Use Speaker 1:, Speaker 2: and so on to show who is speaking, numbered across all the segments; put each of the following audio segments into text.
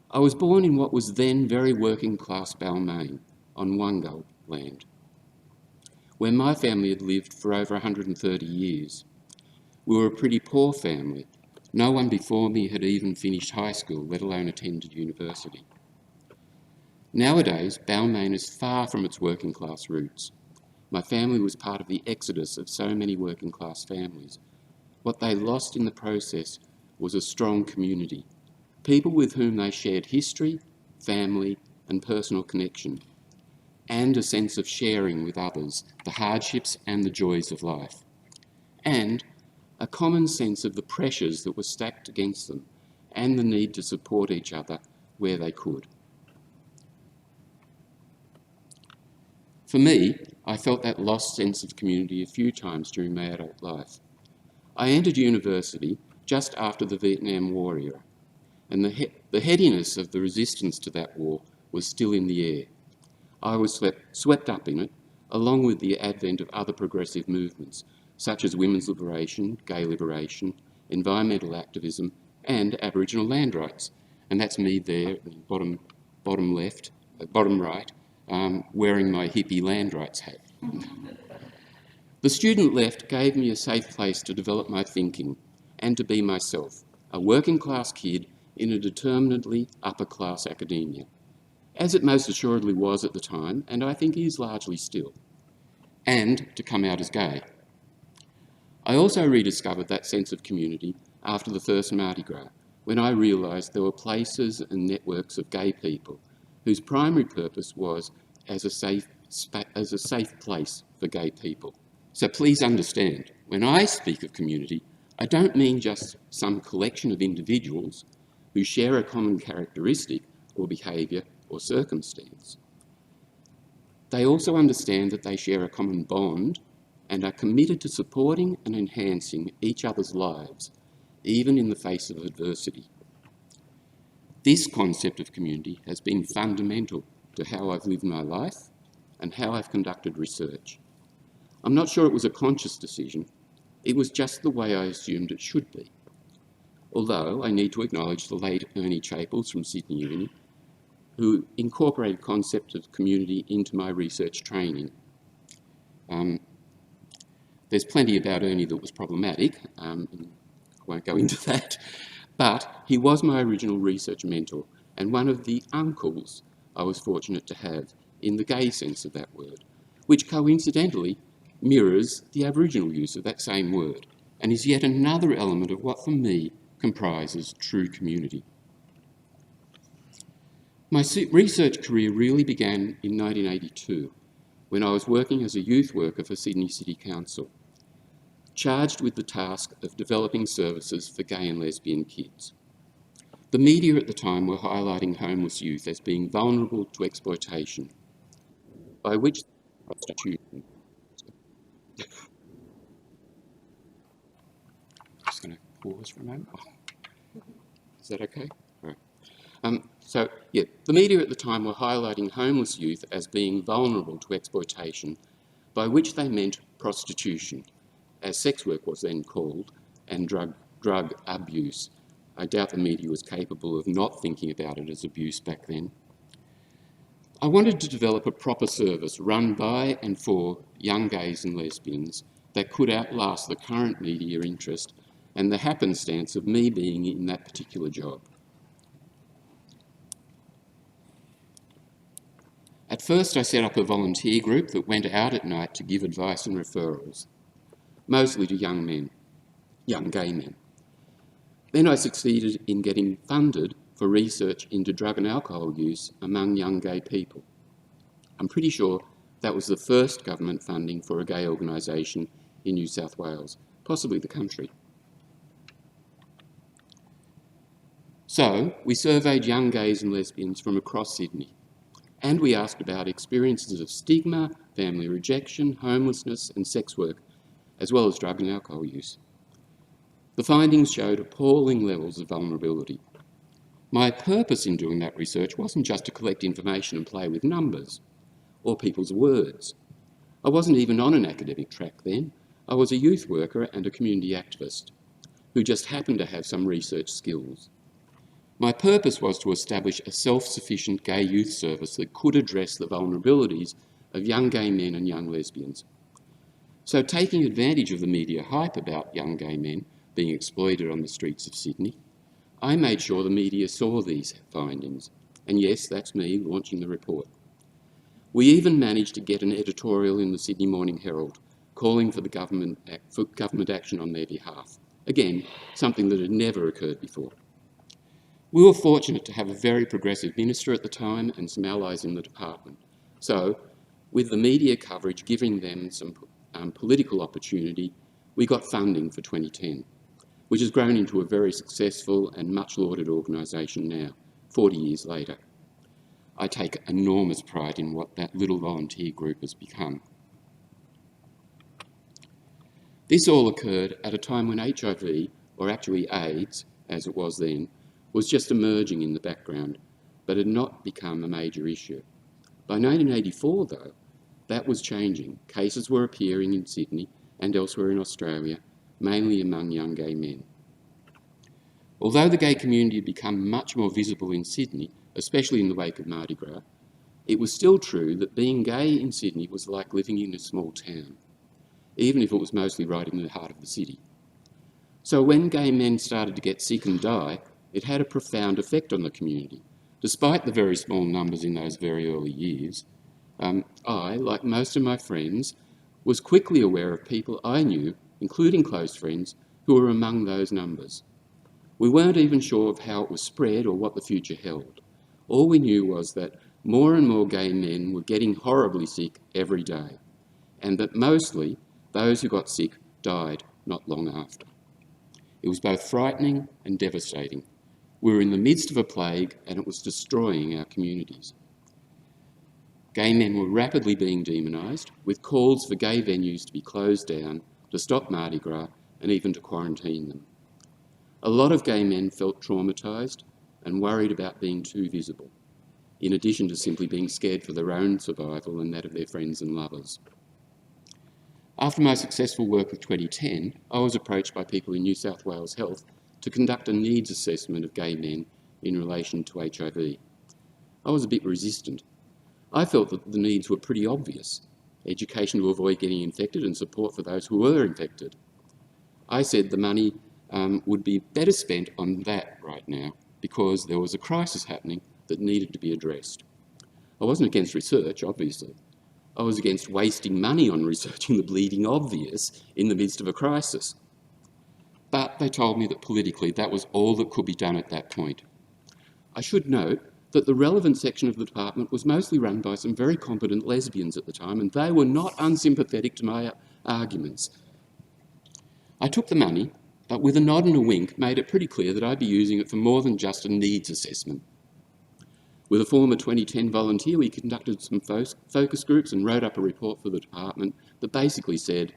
Speaker 1: I was born in what was then very working class Balmain on Wongal land, where my family had lived for over 130 years. We were a pretty poor family. No one before me had even finished high school, let alone attended university. Nowadays, Balmain is far from its working class roots. My family was part of the exodus of so many working class families. What they lost in the process was a strong community, people with whom they shared history, family, and personal connection, and a sense of sharing with others the hardships and the joys of life, and a common sense of the pressures that were stacked against them and the need to support each other where they could. For me, I felt that lost sense of community a few times during my adult life. I entered university just after the Vietnam War era, and the headiness of the resistance to that war was still in the air. I was swept up in it, along with the advent of other progressive movements, such as women's liberation, gay liberation, environmental activism, and Aboriginal land rights. And that's me there, bottom right, wearing my hippie land rights hat. The student left gave me a safe place to develop my thinking and to be myself, a working class kid in a determinedly upper class academia, as it most assuredly was at the time, and I think is largely still, and to come out as gay. I also rediscovered that sense of community after the first Mardi Gras, when I realised there were places and networks of gay people whose primary purpose was as a safe place for gay people. So please understand, when I speak of community, I don't mean just some collection of individuals who share a common characteristic or behaviour or circumstance. They also understand that they share a common bond and are committed to supporting and enhancing each other's lives, even in the face of adversity. This concept of community has been fundamental to how I've lived my life and how I've conducted research. I'm not sure it was a conscious decision. It was just the way I assumed it should be. Although I need to acknowledge the late Ernie Chapels from Sydney Uni, who incorporated concept of community into my research training. There's plenty about Ernie that was problematic, I won't go into that, but he was my original research mentor and one of the uncles I was fortunate to have in the gay sense of that word, which coincidentally mirrors the Aboriginal use of that same word and is yet another element of what for me comprises true community. My research career really began in 1982 when I was working as a youth worker for Sydney City Council, charged with the task of developing services for gay and lesbian kids. The media at the time were highlighting homeless youth as being vulnerable to exploitation, by which prostitution. Just going to pause for a moment. Is that okay? All right. The media at the time were highlighting homeless youth as being vulnerable to exploitation, by which they meant prostitution, as sex work was then called, and drug abuse. I doubt the media was capable of not thinking about it as abuse back then. I wanted to develop a proper service run by and for young gays and lesbians that could outlast the current media interest and the happenstance of me being in that particular job. At first, I set up a volunteer group that went out at night to give advice and referrals, mostly to young gay men. Then I succeeded in getting funded for research into drug and alcohol use among young gay people. I'm pretty sure that was the first government funding for a gay organisation in New South Wales, possibly the country. So we surveyed young gays and lesbians from across Sydney, and we asked about experiences of stigma, family rejection, homelessness and sex work, as well as drug and alcohol use. The findings showed appalling levels of vulnerability. My purpose in doing that research wasn't just to collect information and play with numbers or people's words. I wasn't even on an academic track then. I was a youth worker and a community activist who just happened to have some research skills. My purpose was to establish a self-sufficient gay youth service that could address the vulnerabilities of young gay men and young lesbians. So, taking advantage of the media hype about young gay men being exploited on the streets of Sydney, I made sure the media saw these findings. And yes, that's me launching the report. We even managed to get an editorial in the Sydney Morning Herald calling for government action on their behalf. Again, something that had never occurred before. We were fortunate to have a very progressive minister at the time and some allies in the department. So, with the media coverage giving them some political opportunity, we got funding for 2010, which has grown into a very successful and much lauded organisation now, 40 years later. I take enormous pride in what that little volunteer group has become. This all occurred at a time when HIV, or actually AIDS, as it was then, was just emerging in the background, but had not become a major issue. By 1984, though, that was changing. Cases were appearing in Sydney and elsewhere in Australia, mainly among young gay men. Although the gay community had become much more visible in Sydney, especially in the wake of Mardi Gras, it was still true that being gay in Sydney was like living in a small town, even if it was mostly right in the heart of the city. So when gay men started to get sick and die, it had a profound effect on the community. Despite the very small numbers in those very early years, I, like most of my friends, was quickly aware of people I knew, including close friends, who were among those numbers. We weren't even sure of how it was spread or what the future held. All we knew was that more and more gay men were getting horribly sick every day, and that mostly those who got sick died not long after. It was both frightening and devastating. We were in the midst of a plague and it was destroying our communities. Gay men were rapidly being demonised, with calls for gay venues to be closed down, to stop Mardi Gras, and even to quarantine them. A lot of gay men felt traumatised and worried about being too visible, in addition to simply being scared for their own survival and that of their friends and lovers. After my successful work with 2010, I was approached by people in New South Wales Health to conduct a needs assessment of gay men in relation to HIV. I was a bit resistant. I felt that the needs were pretty obvious: education to avoid getting infected and support for those who were infected. I said the money would be better spent on that right now because there was a crisis happening that needed to be addressed. I wasn't against research, obviously. I was against wasting money on researching the bleeding obvious in the midst of a crisis. But they told me that politically that was all that could be done at that point. I should note that the relevant section of the department was mostly run by some very competent lesbians at the time, and they were not unsympathetic to my arguments. I took the money, but with a nod and a wink made it pretty clear that I'd be using it for more than just a needs assessment. With a former 2010 volunteer, we conducted some focus groups and wrote up a report for the department that basically said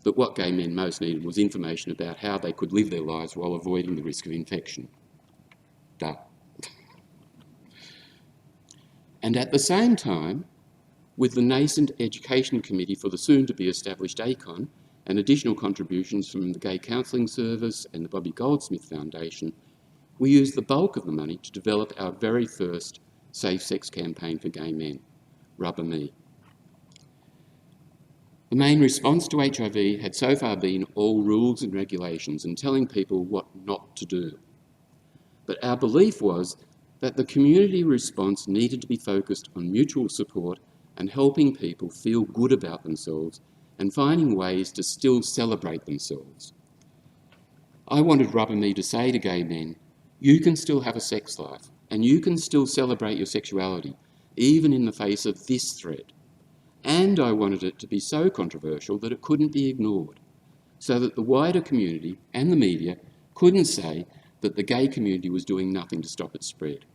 Speaker 1: that what gay men most needed was information about how they could live their lives while avoiding the risk of infection. Duh. And at the same time, with the nascent Education Committee for the soon-to-be-established ACON and additional contributions from the Gay Counselling Service and the Bobby Goldsmith Foundation, we used the bulk of the money to develop our very first safe sex campaign for gay men, Rubber Me. The main response to HIV had so far been all rules and regulations and telling people what not to do. But our belief was that the community response needed to be focused on mutual support and helping people feel good about themselves and finding ways to still celebrate themselves. I wanted Rubber Me to say to gay men, you can still have a sex life and you can still celebrate your sexuality, even in the face of this threat. And I wanted it to be so controversial that it couldn't be ignored, so that the wider community and the media couldn't say that the gay community was doing nothing to stop its spread.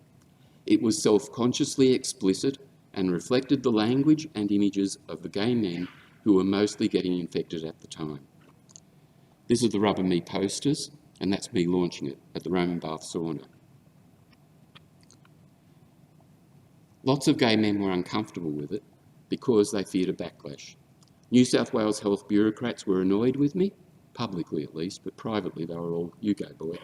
Speaker 1: It was self-consciously explicit and reflected the language and images of the gay men who were mostly getting infected at the time. This is the Rubber Me posters, and that's me launching it at the Roman Bath Sauna. Lots of gay men were uncomfortable with it because they feared a backlash. New South Wales Health bureaucrats were annoyed with me, publicly at least, but privately they were all, you go boy.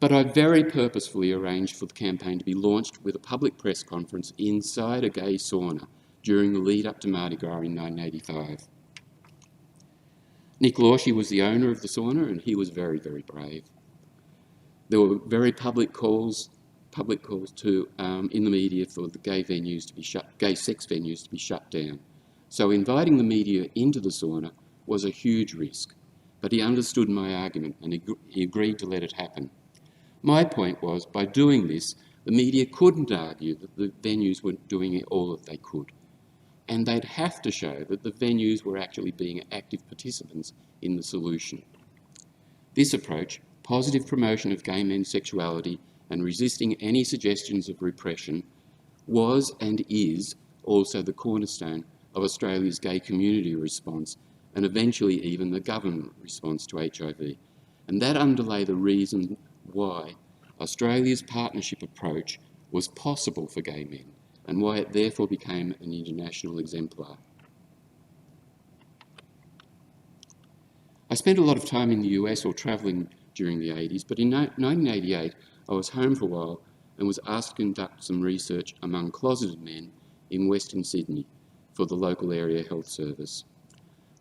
Speaker 1: But I very purposefully arranged for the campaign to be launched with a public press conference inside a gay sauna during the lead up to Mardi Gras in 1985. Nick Lawshy was the owner of the sauna, and he was very, very brave. There were very public calls to in the media for the gay sex venues to be shut down. So inviting the media into the sauna was a huge risk, but he understood my argument and he agreed to let it happen. My point was, by doing this, the media couldn't argue that the venues were doing all that they could, and they'd have to show that the venues were actually being active participants in the solution. This approach, positive promotion of gay men's sexuality and resisting any suggestions of repression, was and is also the cornerstone of Australia's gay community response and eventually even the government response to HIV. And that underlay the reason why Australia's partnership approach was possible for gay men and why it therefore became an international exemplar. I spent a lot of time in the US or travelling during the 80s, but in 1988 I was home for a while and was asked to conduct some research among closeted men in Western Sydney for the local area health service.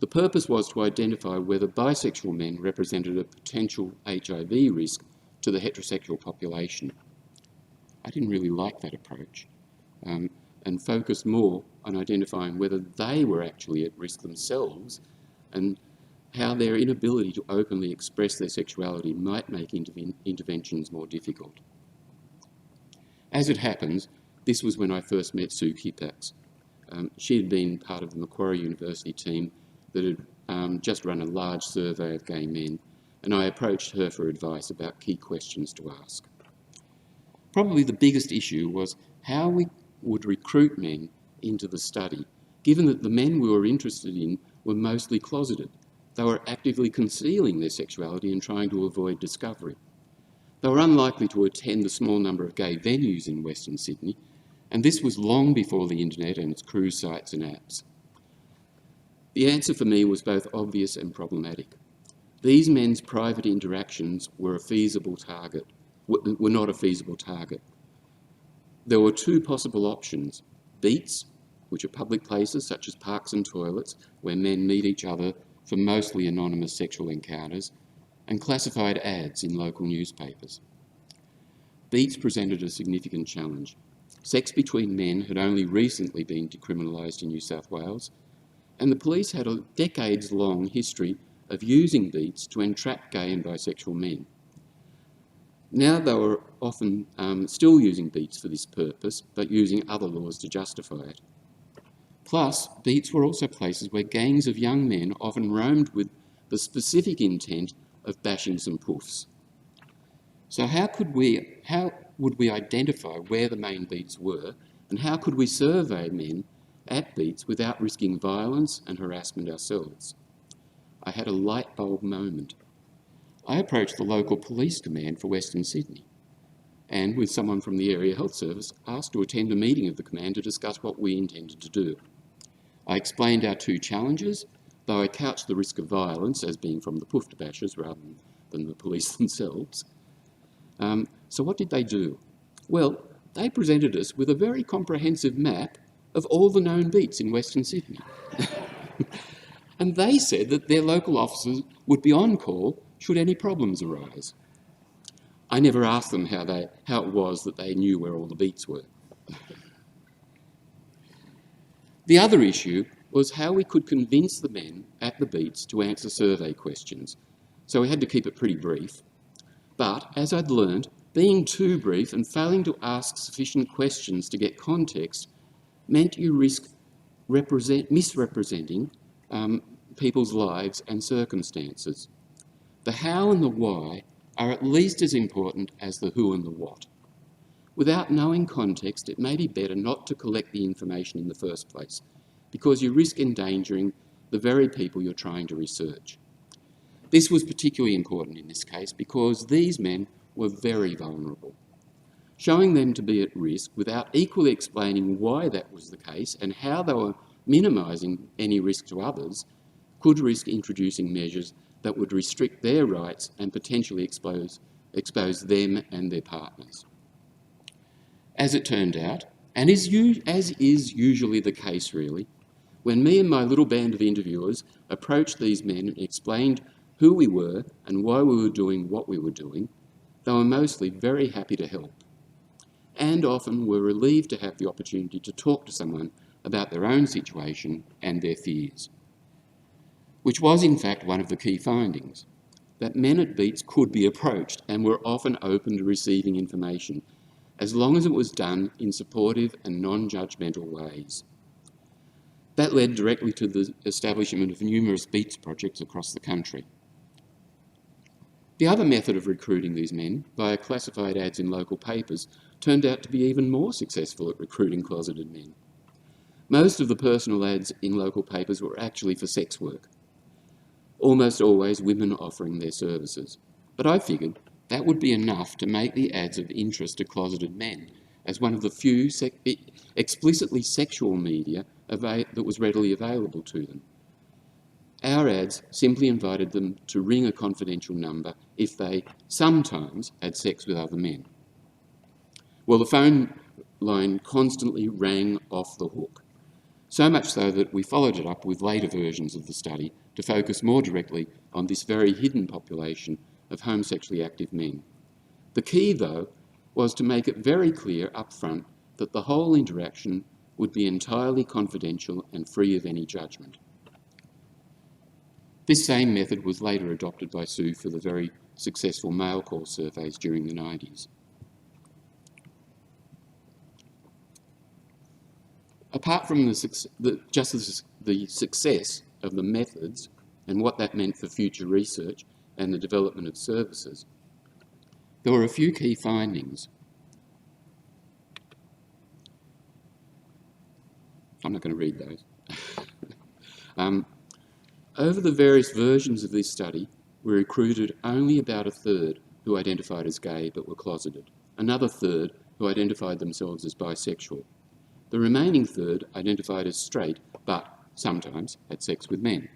Speaker 1: The purpose was to identify whether bisexual men represented a potential HIV risk to the heterosexual population. I didn't really like that approach and focused more on identifying whether they were actually at risk themselves and how their inability to openly express their sexuality might make interventions more difficult. As it happens, this was when I first met Sue Kippax. She had been part of the Macquarie University team that had just run a large survey of gay men, and I approached her for advice about key questions to ask. Probably the biggest issue was how we would recruit men into the study, given that the men we were interested in were mostly closeted. They were actively concealing their sexuality and trying to avoid discovery. They were unlikely to attend the small number of gay venues in Western Sydney, and this was long before the internet and its cruise sites and apps. The answer for me was both obvious and problematic. These men's private interactions were not a feasible target. There were two possible options: beats, which are public places such as parks and toilets where men meet each other for mostly anonymous sexual encounters, and classified ads in local newspapers. Beats presented a significant challenge. Sex between men had only recently been decriminalised in New South Wales, and the police had a decades-long history of using beats to entrap gay and bisexual men. Now they were often still using beats for this purpose, but using other laws to justify it. Plus, beats were also places where gangs of young men often roamed with the specific intent of bashing some poofs. So how would we identify where the main beats were, and how could we survey men at beats without risking violence and harassment ourselves? I had a light bulb moment. I approached the local police command for Western Sydney and, with someone from the area health service, asked to attend a meeting of the command to discuss what we intended to do. I explained our two challenges, though I couched the risk of violence as being from the poofed bashers rather than the police themselves. So what did they do? Well, they presented us with a very comprehensive map of all the known beats in Western Sydney. And they said that their local officers would be on call should any problems arise. I never asked them how it was that they knew where all the beats were. The other issue was how we could convince the men at the beats to answer survey questions, so we had to keep it pretty brief. But, as I'd learned, being too brief and failing to ask sufficient questions to get context meant you risk misrepresenting people's lives and circumstances. The how and the why are at least as important as the who and the what. Without knowing context, it may be better not to collect the information in the first place, because you risk endangering the very people you're trying to research. This was particularly important in this case because these men were very vulnerable. Showing them to be at risk without equally explaining why that was the case and how they were minimising any risk to others could risk introducing measures that would restrict their rights and potentially expose expose them and their partners. As it turned out, and as is usually the case really, when me and my little band of interviewers approached these men and explained who we were and why we were doing what we were doing, they were mostly very happy to help, and often were relieved to have the opportunity to talk to someone about their own situation and their fears. Which was in fact one of the key findings, that men at Beats could be approached and were often open to receiving information, as long as it was done in supportive and non-judgmental ways. That led directly to the establishment of numerous Beats projects across the country. The other method of recruiting these men, via classified ads in local papers, turned out to be even more successful at recruiting closeted men. Most of the personal ads in local papers were actually for sex work, almost always women offering their services. But I figured that would be enough to make the ads of interest to closeted men, as one of the few explicitly sexual media that was readily available to them. Our ads simply invited them to ring a confidential number if they sometimes had sex with other men. Well, the phone line constantly rang off the hook, so much so that we followed it up with later versions of the study to focus more directly on this very hidden population of homosexually active men. The key, though, was to make it very clear up front that the whole interaction would be entirely confidential and free of any judgment. This same method was later adopted by Sue for the very successful mail call surveys during the 90s. Apart from the success of the methods and what that meant for future research and the development of services, there were a few key findings. I'm not going to read those. Over the various versions of this study, we recruited only about a third who identified as gay but were closeted, another third who identified themselves as bisexual. The remaining third identified as straight but sometimes had sex with men.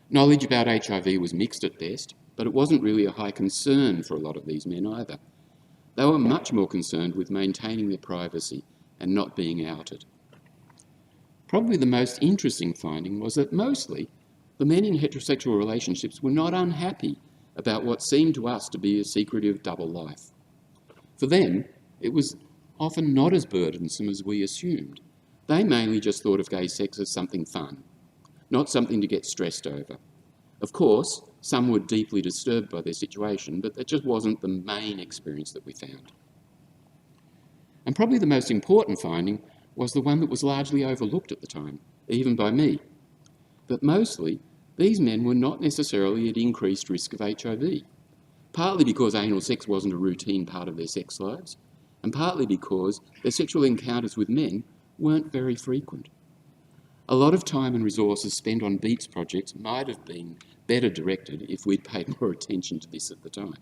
Speaker 1: Knowledge about HIV was mixed at best, but it wasn't really a high concern for a lot of these men either. They were much more concerned with maintaining their privacy and not being outed. Probably the most interesting finding was that mostly the men in heterosexual relationships were not unhappy about what seemed to us to be a secretive double life. For them, it was often not as burdensome as we assumed. They mainly just thought of gay sex as something fun, not something to get stressed over. Of course, some were deeply disturbed by their situation, but that just wasn't the main experience that we found. And probably the most important finding was the one that was largely overlooked at the time, even by me. But mostly, these men were not necessarily at increased risk of HIV, partly because anal sex wasn't a routine part of their sex lives, and partly because their sexual encounters with men weren't very frequent. A lot of time and resources spent on Beats projects might have been better directed if we'd paid more attention to this at the time.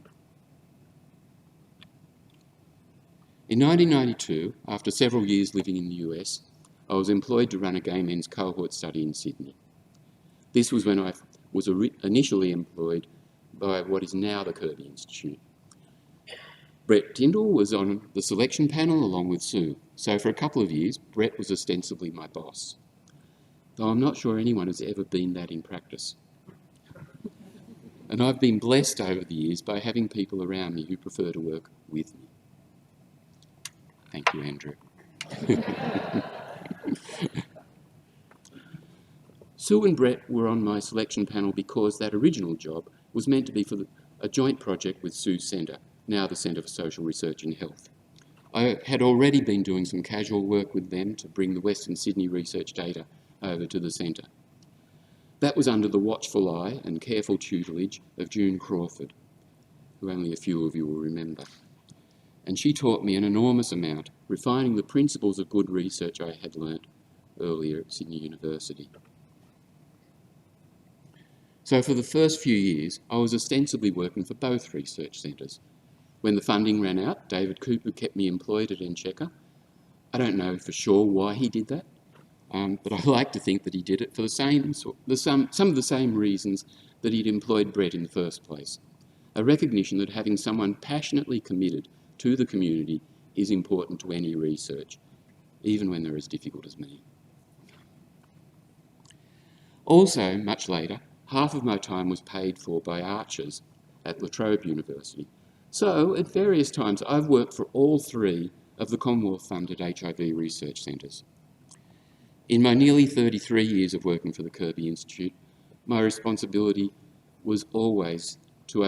Speaker 1: In 1992, after several years living in the US, I was employed to run a gay men's cohort study in Sydney. This was when I was initially employed by what is now the Kirby Institute. Brett Tindall was on the selection panel along with Sue, so for a couple of years, Brett was ostensibly my boss, though I'm not sure anyone has ever been that in practice. And I've been blessed over the years by having people around me who prefer to work with me. Thank you, Andrew. Sue and Brett were on my selection panel because that original job was meant to be for a joint project with Sue's Centre, now the Centre for Social Research in Health. I had already been doing some casual work with them to bring the Western Sydney research data over to the centre. That was under the watchful eye and careful tutelage of June Crawford, who only a few of you will remember. And she taught me an enormous amount, refining the principles of good research I had learnt earlier at Sydney University. So for the first few years, I was ostensibly working for both research centres. When the funding ran out, David Cooper kept me employed at Enchecker. I don't know for sure why he did that, but I like to think that he did it for some of the same reasons that he'd employed Brett in the first place. a recognition that having someone passionately committed to the community is important to any research, even when they're as difficult as me. Also, much later, half of my time was paid for by archers at La Trobe University. So, at various times, I've worked for all three of the Commonwealth-funded HIV research centres. In my nearly 33 years of working for the Kirby Institute, my responsibility was always to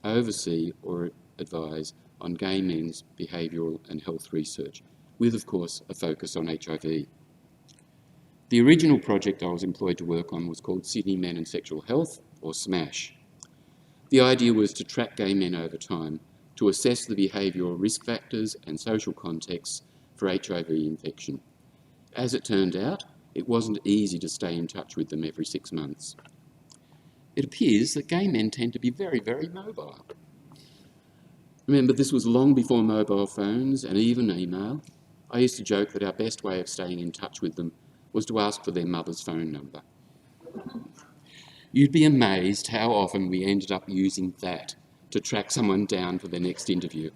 Speaker 1: oversee or advise on gay men's behavioural and health research, with, of course, a focus on HIV. The original project I was employed to work on was called Sydney Men and Sexual Health, or SMASH. The idea was to track gay men over time, to assess the behavioural risk factors and social contexts for HIV infection. As it turned out, it wasn't easy to stay in touch with them every 6 months. It appears that gay men tend to be very, very mobile. Remember, this was long before mobile phones and even email. I used to joke that our best way of staying in touch with them was to ask for their mother's phone number. You'd be amazed how often we ended up using that to track someone down for their next interview.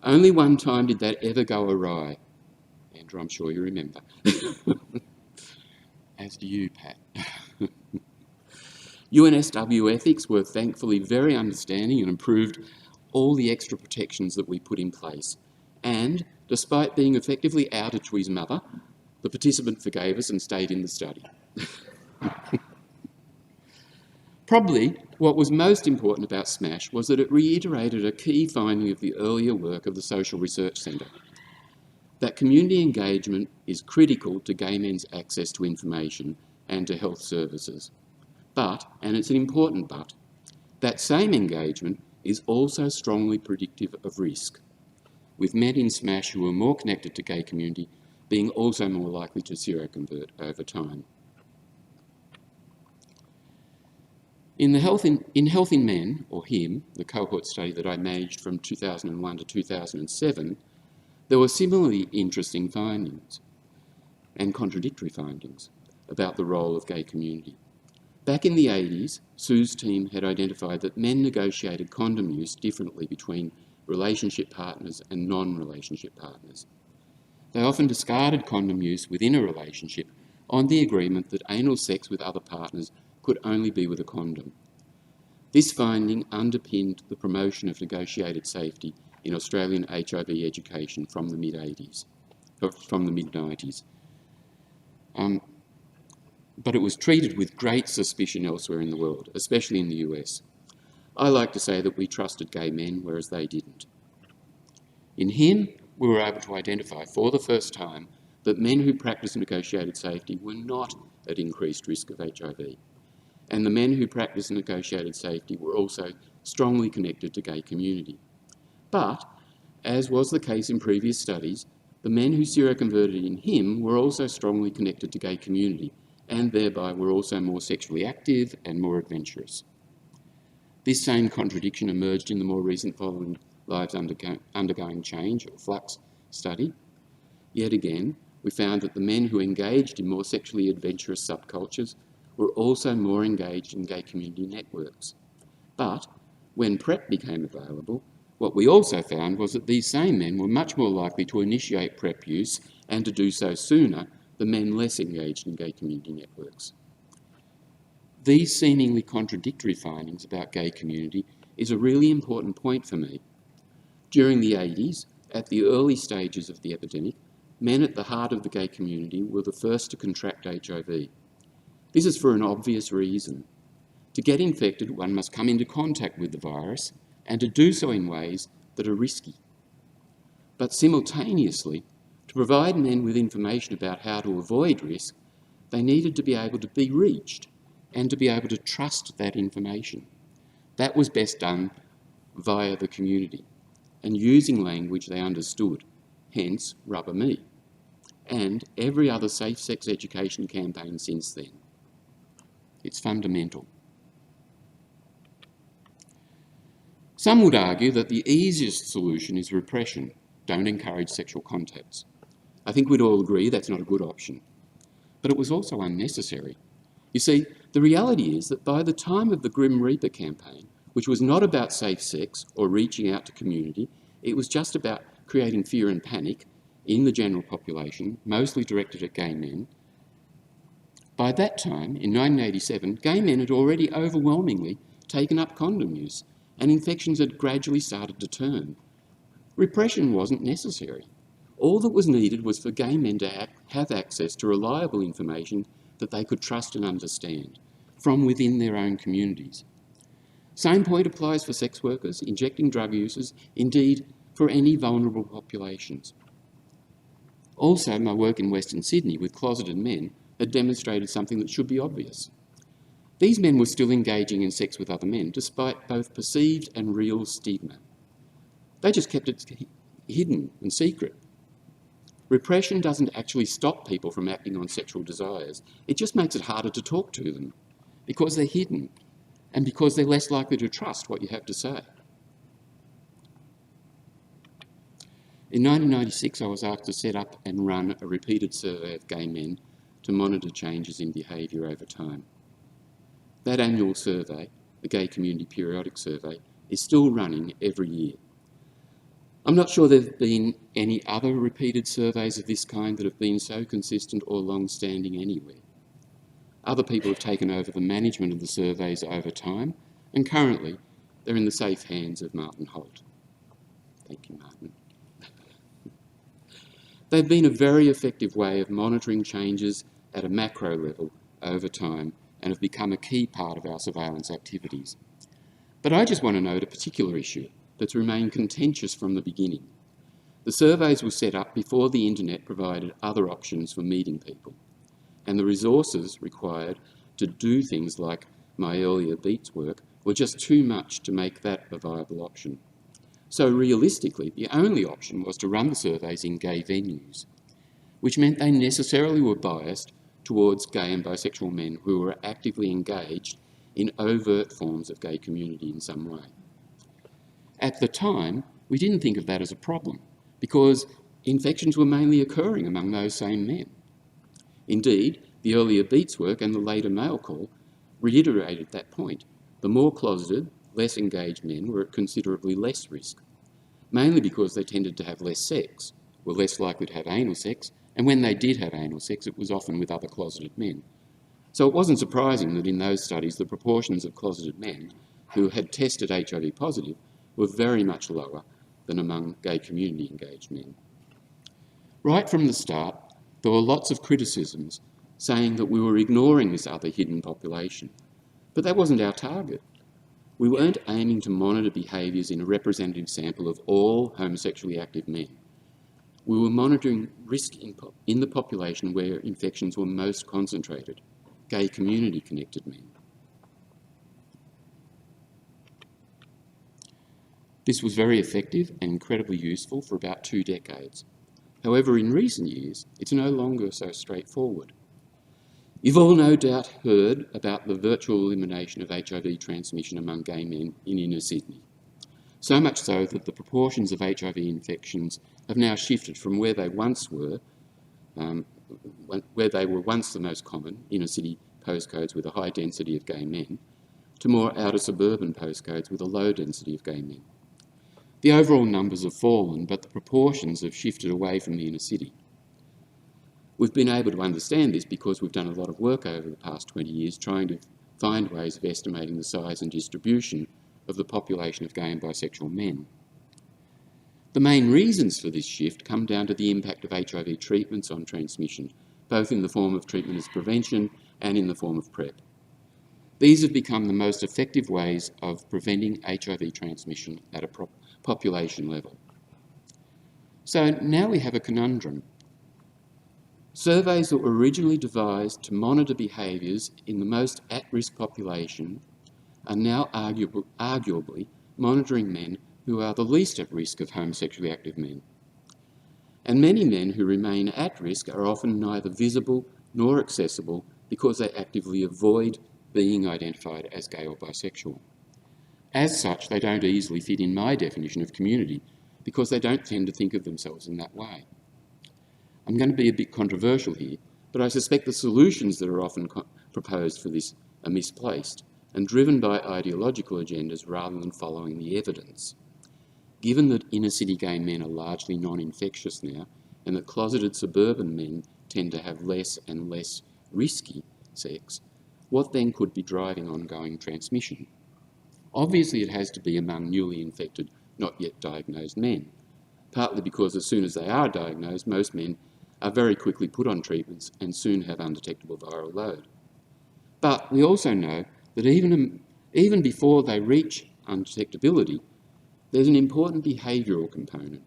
Speaker 1: Only one time did that ever go awry. Andrew, I'm sure you remember. As do you, Pat. UNSW ethics were thankfully very understanding and improved all the extra protections that we put in place. And, despite being effectively outed to his mother, the participant forgave us and stayed in the study. Probably what was most important about SMASH was that it reiterated a key finding of the earlier work of the Social Research Centre, that community engagement is critical to gay men's access to information and to health services. But, and it's an important but, that same engagement is also strongly predictive of risk, with men in SMASH who are more connected to gay community being also more likely to seroconvert over time. In Health in Men, or HIM, the cohort study that I managed from 2001 to 2007, there were similarly interesting findings and contradictory findings about the role of gay community. Back in the 80s, Sue's team had identified that men negotiated condom use differently between relationship partners and non-relationship partners. They often discarded condom use within a relationship on the agreement that anal sex with other partners could only be with a condom. This finding underpinned the promotion of negotiated safety in Australian HIV education from the mid-90s. But it was treated with great suspicion elsewhere in the world, especially in the US. I like to say that we trusted gay men, whereas they didn't. In HIM, we were able to identify for the first time that men who practiced negotiated safety were not at increased risk of HIV, and the men who practiced negotiated safety were also strongly connected to gay community. But, as was the case in previous studies, the men who seroconverted in HIM were also strongly connected to gay community, and thereby were also more sexually active and more adventurous. This same contradiction emerged in the more recent Following Lives Undergoing Change, or FLUX, study. Yet again, we found that the men who engaged in more sexually adventurous subcultures were also more engaged in gay community networks. But when PrEP became available, what we also found was that these same men were much more likely to initiate PrEP use and to do so sooner than men less engaged in gay community networks. These seemingly contradictory findings about gay community is a really important point for me. During the 80s, at the early stages of the epidemic, men at the heart of the gay community were the first to contract HIV. This is for an obvious reason. To get infected, one must come into contact with the virus, and to do so in ways that are risky. But simultaneously, to provide men with information about how to avoid risk, they needed to be able to be reached and to be able to trust that information. That was best done via the community and using language they understood, hence Rubber Me, and every other safe sex education campaign since then. It's fundamental. Some would argue that the easiest solution is repression. Don't encourage sexual contacts. I think we'd all agree that's not a good option. But it was also unnecessary. You see, the reality is that by the time of the Grim Reaper campaign, which was not about safe sex or reaching out to community. It was just about creating fear and panic in the general population, mostly directed at gay men. By that time, in 1987, gay men had already overwhelmingly taken up condom use, and infections had gradually started to turn. Repression wasn't necessary. All that was needed was for gay men to have access to reliable information that they could trust and understand from within their own communities. Same point applies for sex workers, injecting drug users, indeed for any vulnerable populations. Also, my work in Western Sydney with closeted men had demonstrated something that should be obvious. These men were still engaging in sex with other men, despite both perceived and real stigma. They just kept it hidden and secret. Repression doesn't actually stop people from acting on sexual desires. It just makes it harder to talk to them because they're hidden and because they're less likely to trust what you have to say. In 1996, I was asked to set up and run a repeated survey of gay men to monitor changes in behaviour over time. That annual survey, the Gay Community Periodic Survey, is still running every year. I'm not sure there have been any other repeated surveys of this kind that have been so consistent or long-standing anywhere. Other people have taken over the management of the surveys over time, and currently they're in the safe hands of Martin Holt. Thank you, Martin. They've been a very effective way of monitoring changes at a macro level over time and have become a key part of our surveillance activities. But I just want to note a particular issue that's remained contentious from the beginning. The surveys were set up before the internet provided other options for meeting people, and the resources required to do things like my earlier Beats work were just too much to make that a viable option. So realistically, the only option was to run the surveys in gay venues, which meant they necessarily were biased towards gay and bisexual men who were actively engaged in overt forms of gay community in some way. At the time, we didn't think of that as a problem because infections were mainly occurring among those same men. Indeed, the earlier Beats work and the later Mail Call reiterated that point. The more closeted, less engaged men were at considerably less risk, mainly because they tended to have less sex, were less likely to have anal sex, and when they did have anal sex, it was often with other closeted men. So it wasn't surprising that in those studies, the proportions of closeted men who had tested HIV positive were very much lower than among gay community engaged men. Right from the start, there were lots of criticisms saying that we were ignoring this other hidden population, but that wasn't our target. We weren't aiming to monitor behaviours in a representative sample of all homosexually active men. We were monitoring risk in the population where infections were most concentrated, gay community-connected men. This was very effective and incredibly useful for about 2 decades. However, in recent years, it's no longer so straightforward. You've all no doubt heard about the virtual elimination of HIV transmission among gay men in inner Sydney. So much so that the proportions of HIV infections have now shifted from where they once were, where they were once the most common, inner city postcodes with a high density of gay men, to more outer suburban postcodes with a low density of gay men. The overall numbers have fallen, but the proportions have shifted away from the inner city. We've been able to understand this because we've done a lot of work over the past 20 years trying to find ways of estimating the size and distribution of the population of gay and bisexual men. The main reasons for this shift come down to the impact of HIV treatments on transmission, both in the form of treatment as prevention and in the form of PrEP. These have become the most effective ways of preventing HIV transmission at a population level. So now we have a conundrum. Surveys that were originally devised to monitor behaviours in the most at-risk population are now arguably monitoring men who are the least at risk of homosexually active men. And many men who remain at risk are often neither visible nor accessible because they actively avoid being identified as gay or bisexual. As such, they don't easily fit in my definition of community because they don't tend to think of themselves in that way. I'm going to be a bit controversial here, but I suspect the solutions that are often proposed for this are misplaced and driven by ideological agendas rather than following the evidence. Given that inner-city gay men are largely non-infectious now, and that closeted suburban men tend to have less and less risky sex, what then could be driving ongoing transmission? Obviously, it has to be among newly infected, not yet diagnosed men, partly because as soon as they are diagnosed, most men are very quickly put on treatments and soon have undetectable viral load. But we also know that even before they reach undetectability, there's an important behavioural component.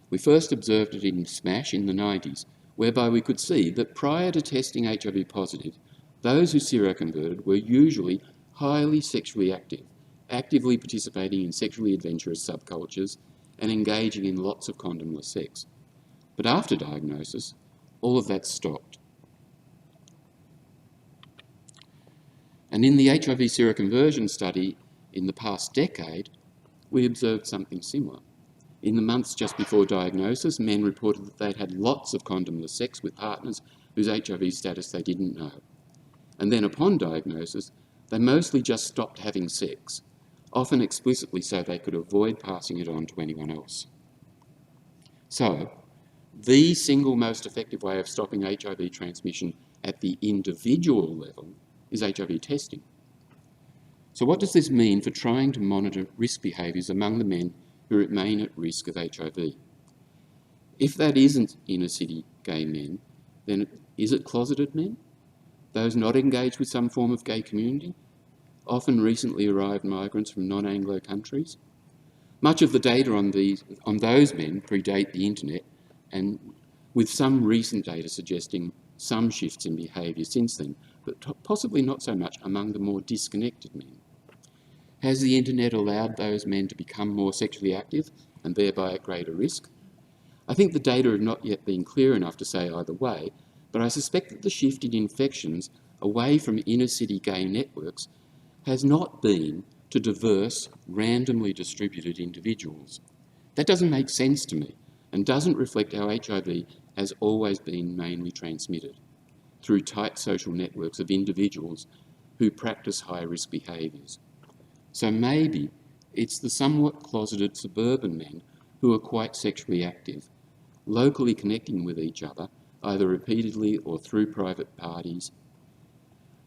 Speaker 1: We first observed it in SMASH in the 90s, whereby we could see that prior to testing HIV positive, those who seroconverted were usually highly sexually active, actively participating in sexually adventurous subcultures and engaging in lots of condomless sex. But after diagnosis, all of that stopped. And in the HIV seroconversion study in the past decade, we observed something similar. In the months just before diagnosis, men reported that they'd had lots of condomless sex with partners whose HIV status they didn't know. And then upon diagnosis, they mostly just stopped having sex, often explicitly so they could avoid passing it on to anyone else. So, the single most effective way of stopping HIV transmission at the individual level is HIV testing. So what does this mean for trying to monitor risk behaviours among the men who remain at risk of HIV? If that isn't inner-city gay men, then is it closeted men? Those not engaged with some form of gay community? Often recently arrived migrants from non-Anglo countries? Much of the data on those men predate the internet, and with some recent data suggesting some shifts in behaviour since then, but possibly not so much among the more disconnected men. Has the internet allowed those men to become more sexually active and thereby at greater risk? I think the data have not yet been clear enough to say either way, but I suspect that the shift in infections away from inner-city gay networks has not been to diverse, randomly distributed individuals. That doesn't make sense to me and doesn't reflect how HIV has always been mainly transmitted, through tight social networks of individuals who practice high-risk behaviours. So maybe it's the somewhat closeted suburban men who are quite sexually active, locally connecting with each other, either repeatedly or through private parties.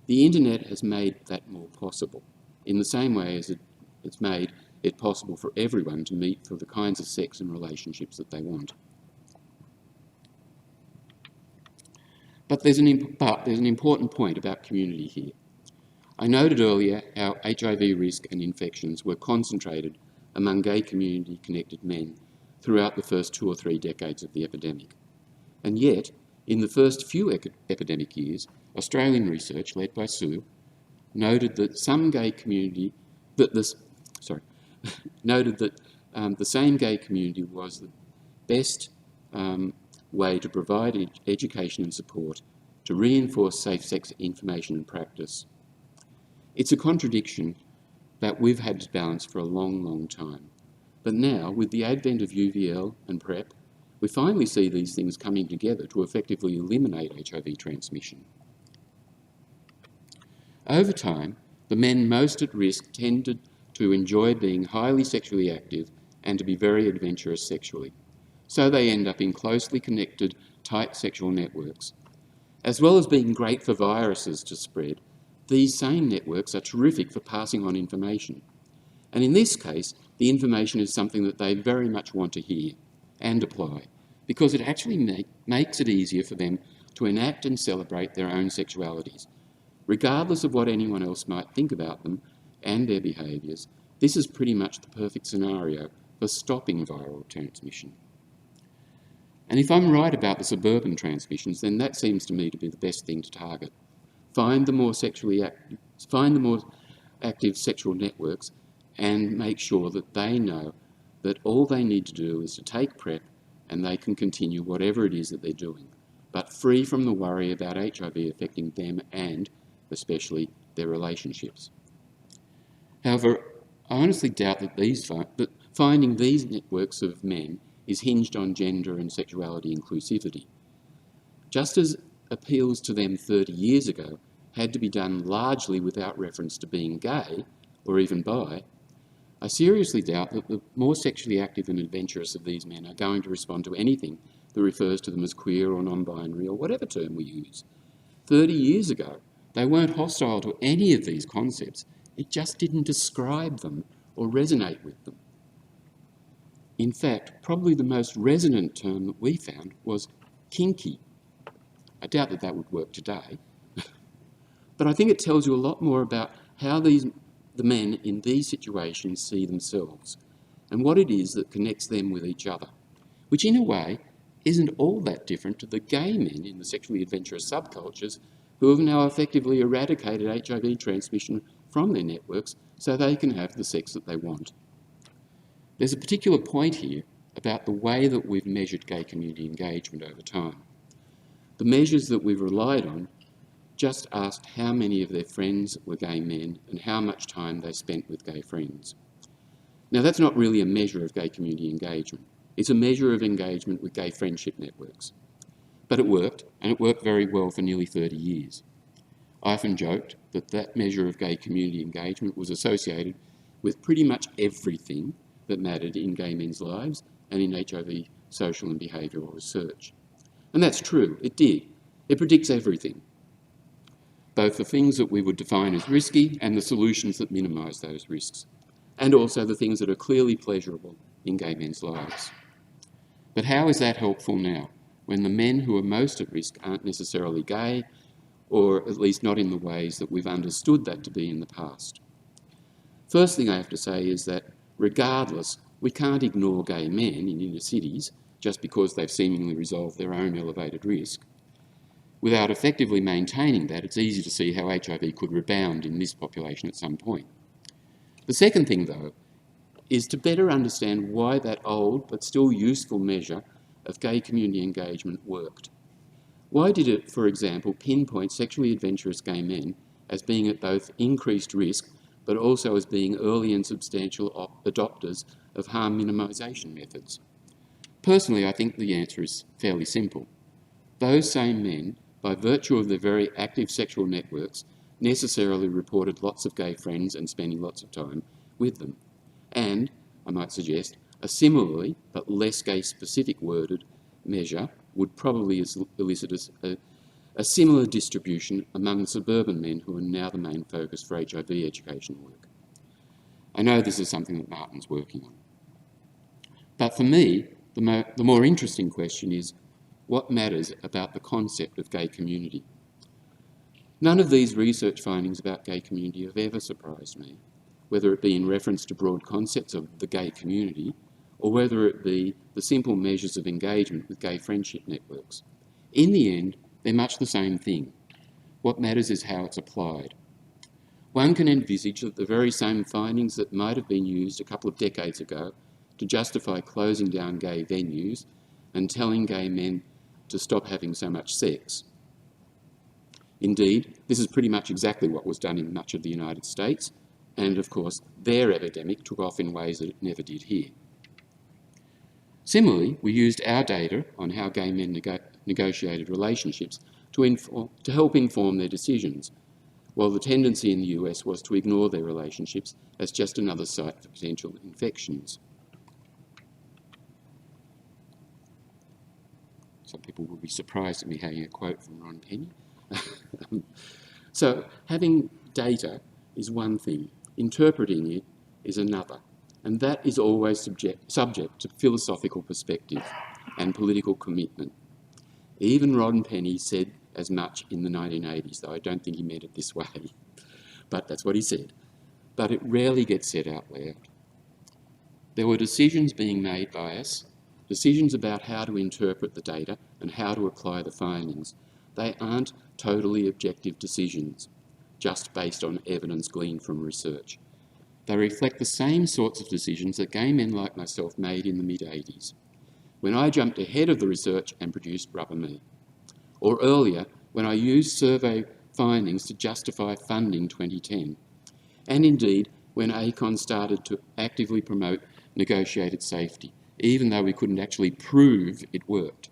Speaker 1: The internet has made that more possible, in the same way as it's made it possible for everyone to meet for the kinds of sex and relationships that they want. But there's an important point about community here. I noted earlier how HIV risk and infections were concentrated among gay community-connected men throughout the first 2 or 3 decades of the epidemic. And yet, in the first few epidemic years, Australian research led by Sue noted that the same gay community was the best way to provide education and support to reinforce safe sex information and practice. It's a contradiction that we've had to balance for a long, long time. But now, with the advent of UVL and PrEP, we finally see these things coming together to effectively eliminate HIV transmission. Over time, the men most at risk tended to enjoy being highly sexually active and to be very adventurous sexually. So they end up in closely connected, tight sexual networks. As well as being great for viruses to spread, these same networks are terrific for passing on information. And in this case, the information is something that they very much want to hear and apply, because it actually makes it easier for them to enact and celebrate their own sexualities. Regardless of what anyone else might think about them and their behaviours, this is pretty much the perfect scenario for stopping viral transmission. And if I'm right about the suburban transmissions, then that seems to me to be the best thing to target. Find the more active sexual networks and make sure that they know that all they need to do is to take PrEP and they can continue whatever it is that they're doing, but free from the worry about HIV affecting them and, especially, their relationships. However, I honestly doubt that finding these networks of men is hinged on gender and sexuality inclusivity. Just as appeals to them 30 years ago had to be done largely without reference to being gay or even bi, I seriously doubt that the more sexually active and adventurous of these men are going to respond to anything that refers to them as queer or non-binary or whatever term we use. 30 years ago, they weren't hostile to any of these concepts. It just didn't describe them or resonate with them. In fact, probably the most resonant term that we found was kinky. I doubt that that would work today, but I think it tells you a lot more about how the men in these situations see themselves and what it is that connects them with each other, which in a way isn't all that different to the gay men in the sexually adventurous subcultures who have now effectively eradicated HIV transmission from their networks so they can have the sex that they want. There's a particular point here about the way that we've measured gay community engagement over time. The measures that we've relied on just asked how many of their friends were gay men and how much time they spent with gay friends. Now, that's not really a measure of gay community engagement. It's a measure of engagement with gay friendship networks. But it worked, and it worked very well for nearly 30 years. I often joked that that measure of gay community engagement was associated with pretty much everything that mattered in gay men's lives and in HIV social and behavioural research. And that's true, it did. It predicts everything, both the things that we would define as risky and the solutions that minimise those risks, and also the things that are clearly pleasurable in gay men's lives. But how is that helpful now, when the men who are most at risk aren't necessarily gay, or at least not in the ways that we've understood that to be in the past? First thing I have to say is that, regardless, we can't ignore gay men in inner cities just because they've seemingly resolved their own elevated risk. Without effectively maintaining that, it's easy to see how HIV could rebound in this population at some point. The second thing, though, is to better understand why that old but still useful measure of gay community engagement worked. Why did it, for example, pinpoint sexually adventurous gay men as being at both increased risk but also as being early and substantial adopters of harm minimisation methods? Personally, I think the answer is fairly simple. Those same men, by virtue of their very active sexual networks, necessarily reported lots of gay friends and spending lots of time with them. And, I might suggest, a similarly but less gay-specific worded measure would probably elicit a similar distribution among suburban men who are now the main focus for HIV education work. I know this is something that Martin's working on. But for me, the more interesting question is, what matters about the concept of gay community? None of these research findings about gay community have ever surprised me, whether it be in reference to broad concepts of the gay community, or whether it be the simple measures of engagement with gay friendship networks. In the end, they're much the same thing. What matters is how it's applied. One can envisage that the very same findings that might have been used a couple of decades ago to justify closing down gay venues and telling gay men to stop having so much sex. Indeed, this is pretty much exactly what was done in much of the United States, and of course, their epidemic took off in ways that it never did here. Similarly, we used our data on how gay men negotiated relationships to help inform their decisions, while the tendency in the US was to ignore their relationships as just another site for potential infections. Some people will be surprised at me having a quote from Ron Penny. So having data is one thing, interpreting it is another, and that is always subject to philosophical perspective and political commitment. Even Ron Penny said as much in the 1980s, though I don't think he meant it this way, but that's what he said. But it rarely gets said out loud. There were decisions being made by us, decisions about how to interpret the data and how to apply the findings. They aren't totally objective decisions, just based on evidence gleaned from research. They reflect the same sorts of decisions that gay men like myself made in the mid-80s, when I jumped ahead of the research and produced Rubber Me, or earlier, when I used survey findings to justify funding 2010, and indeed, when ACON started to actively promote negotiated safety, even though we couldn't actually prove it worked.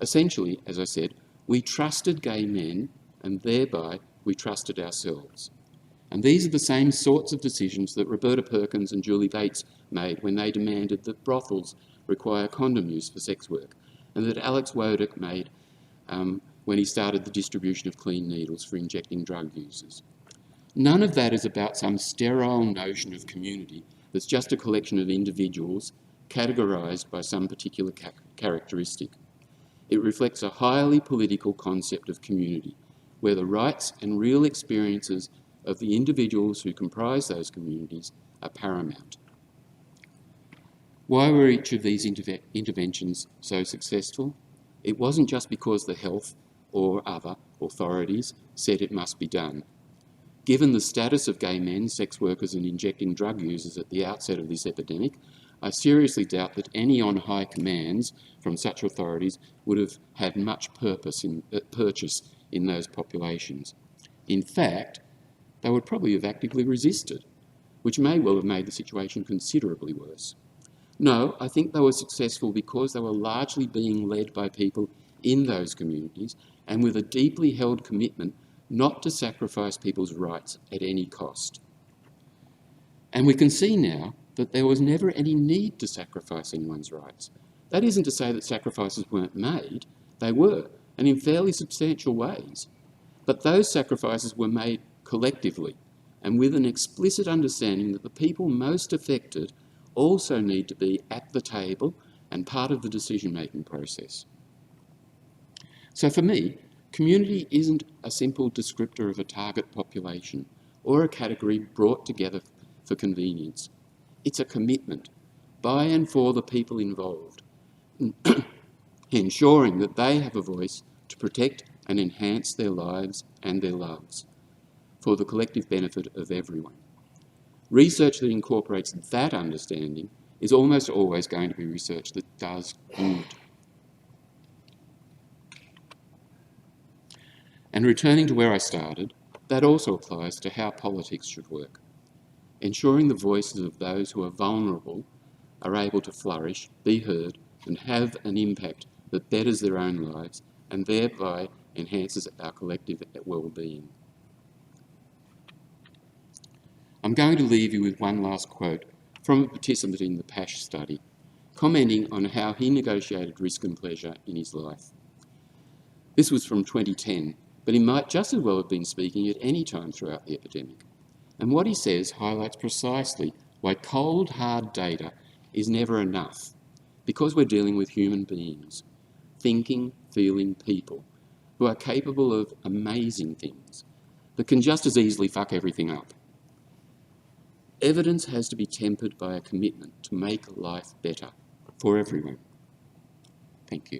Speaker 1: Essentially, as I said, we trusted gay men and thereby we trusted ourselves. And these are the same sorts of decisions that Roberta Perkins and Julie Bates made when they demanded that brothels require condom use for sex work, and that Alex Wodak made when he started the distribution of clean needles for injecting drug users. None of that is about some sterile notion of community that's just a collection of individuals categorised by some particular characteristic. It reflects a highly political concept of community, where the rights and real experiences of the individuals who comprise those communities are paramount. Why were each of these interventions so successful? It wasn't just because the health or other authorities said it must be done. Given the status of gay men, sex workers and injecting drug users at the outset of this epidemic, I seriously doubt that any on-high commands from such authorities would have had much purchase in those populations. In fact, they would probably have actively resisted, which may well have made the situation considerably worse. No, I think they were successful because they were largely being led by people in those communities and with a deeply held commitment not to sacrifice people's rights at any cost. And we can see now that there was never any need to sacrifice anyone's rights. That isn't to say that sacrifices weren't made. They were, and in fairly substantial ways. But those sacrifices were made collectively and with an explicit understanding that the people most affected also need to be at the table and part of the decision-making process. So for me, community isn't a simple descriptor of a target population or a category brought together for convenience. It's a commitment by and for the people involved, ensuring that they have a voice to protect and enhance their lives and their loves for the collective benefit of everyone. Research that incorporates that understanding is almost always going to be research that does good. And returning to where I started, that also applies to how politics should work. Ensuring the voices of those who are vulnerable are able to flourish, be heard, and have an impact that betters their own lives and thereby enhances our collective well-being. I'm going to leave you with one last quote from a participant in the PASH study, commenting on how he negotiated risk and pleasure in his life. This was from 2010, but he might just as well have been speaking at any time throughout the epidemic. And what he says highlights precisely why cold, hard data is never enough, because we're dealing with human beings, thinking, feeling people, who are capable of amazing things, but can just as easily fuck everything up. Evidence has to be tempered by a commitment to make life better for everyone. Thank you.